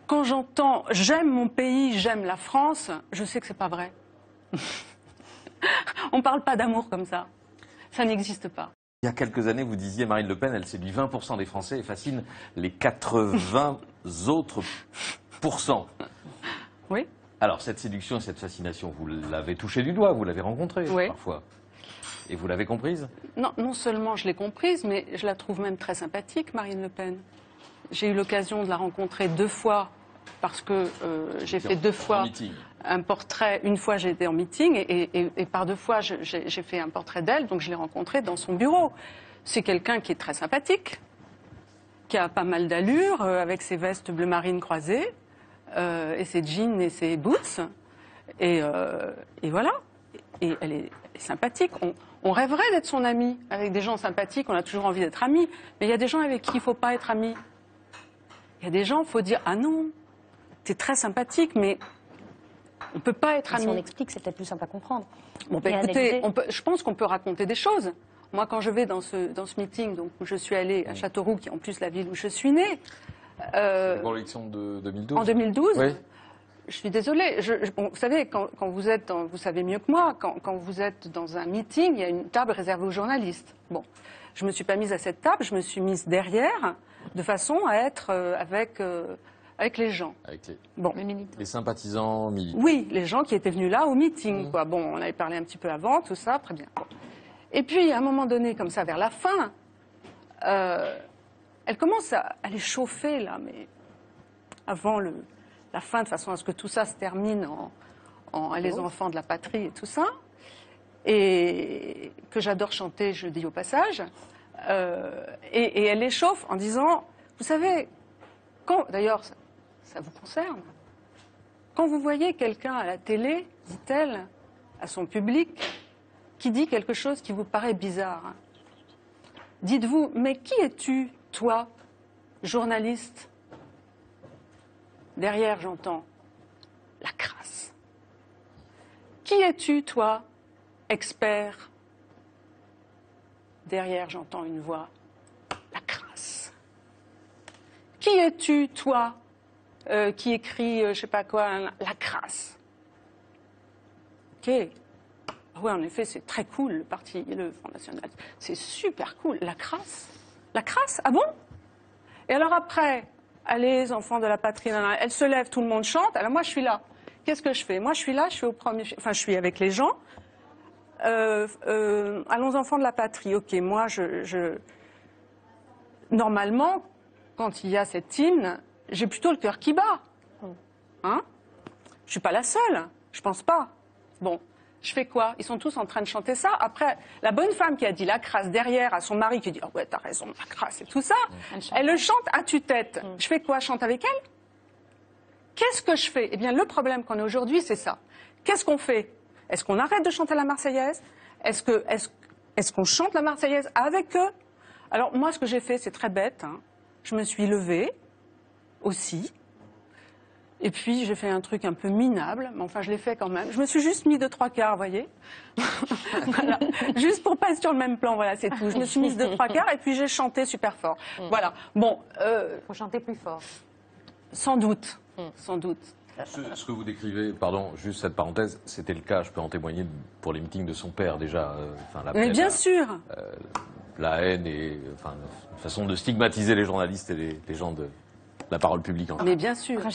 Quand j'entends « j'aime mon pays, j'aime la France », je sais que c'est pas vrai. On ne parle pas d'amour comme ça. Ça n'existe pas. Il y a quelques années, vous disiez Marine Le Pen, elle séduit 20% des Français et fascine les 80 autres pourcents. Oui. Alors, cette séduction et cette fascination, vous l'avez touchée du doigt, vous l'avez rencontrée parfois. Et vous l'avez comprise? Non, non seulement je l'ai comprise, mais je la trouve même très sympathique, Marine Le Pen. J'ai eu l'occasion de la rencontrer 2 fois, parce que j'ai fait 2 fois un portrait. Une fois, j'ai été en meeting, et par 2 fois, j'ai fait un portrait d'elle, donc je l'ai rencontrée dans son bureau. C'est quelqu'un qui est très sympathique, qui a pas mal d'allure, avec ses vestes bleu marine croisées, et ses jeans et ses boots. Et voilà. Et elle est sympathique. On rêverait d'être son amie. Avec des gens sympathiques, on a toujours envie d'être amis. Mais il y a des gens avec qui il ne faut pas être amis. Il y a des gens, il faut dire « Ah non, t'es très sympathique, mais on ne peut pas être amis. » Si on explique, c'est peut-être plus simple à comprendre. Bon, bah, écoutez, je pense qu'on peut raconter des choses. Moi, quand je vais dans ce meeting, donc, où je suis allée à Châteauroux, qui est en plus la ville où je suis née. Pour l'élection de 2012. En 2012. Oui. Je suis désolée. Bon, vous savez, quand vous êtes, vous savez mieux que moi, quand vous êtes dans un meeting, il y a une table réservée aux journalistes. Bon, je me suis pas mise à cette table, je me suis mise derrière, de façon à être avec les gens. Avec les sympathisants militants. Oui, les gens qui étaient venus là au meeting. Quoi. Bon, on avait parlé un petit peu avant, tout ça, très bien. Bon. Et puis, à un moment donné, comme ça, vers la fin, elle commence à les chauffer, là, mais avant la fin, de façon à ce que tout ça se termine en les enfants de la patrie et tout ça, et que j'adore chanter, je le dis au passage, et elle les chauffe en disant, vous savez, d'ailleurs, ça vous concerne, quand vous voyez quelqu'un à la télé, dit-elle à son public, qui dit quelque chose qui vous paraît bizarre, dites-vous, mais qui es-tu, toi, journaliste? Derrière, j'entends la crasse. Qui es-tu, toi, expert? Derrière, j'entends une voix, la crasse. Qui es-tu, toi, qui écrit, je sais pas quoi, la crasse? Ok. Ah ouais, en effet, c'est très cool, le Front National. C'est super cool. La crasse? La crasse? Ah bon? Et alors après, allez, enfants de la patrie, elle se lève, tout le monde chante. Alors moi, je suis là. Qu'est-ce que je fais? Moi, je suis là, je suis au premier... Enfin, je suis avec les gens. Allons, enfants de la patrie. Ok, moi, normalement, quand il y a cette hymne, j'ai plutôt le cœur qui bat. Hein? Je suis pas la seule. Je pense pas. Bon. Je fais quoi? Ils sont tous en train de chanter ça. Après, la bonne femme qui a dit la crasse derrière à son mari qui dit « Oh ouais, t'as raison, la crasse et tout ça », elle le chante à tue-tête. Je fais quoi? Je chante avec elle? Qu'est-ce que je fais? Eh bien, le problème qu'on a aujourd'hui, c'est ça. Qu'est-ce qu'on fait? Est-ce qu'on arrête de chanter la Marseillaise? Est-ce qu'on chante la Marseillaise avec eux? Alors, moi, ce que j'ai fait, c'est très bête. Hein. Je me suis levée aussi. Et puis, j'ai fait un truc un peu minable, mais enfin, je l'ai fait quand même. Je me suis juste mis de 3/4, vous voyez. Voilà. Juste pour pas être sur le même plan, voilà, c'est tout. Je me suis mise de 3/4 et puis j'ai chanté super fort. Voilà. Bon. Faut chanter plus fort. Sans doute. Sans doute. Ce que vous décrivez, pardon, juste cette parenthèse, c'était le cas, je peux en témoigner, pour les meetings de son père déjà. Mais bien sûr. La haine et une façon de stigmatiser les journalistes et les gens de la parole publique. Mais bien sûr.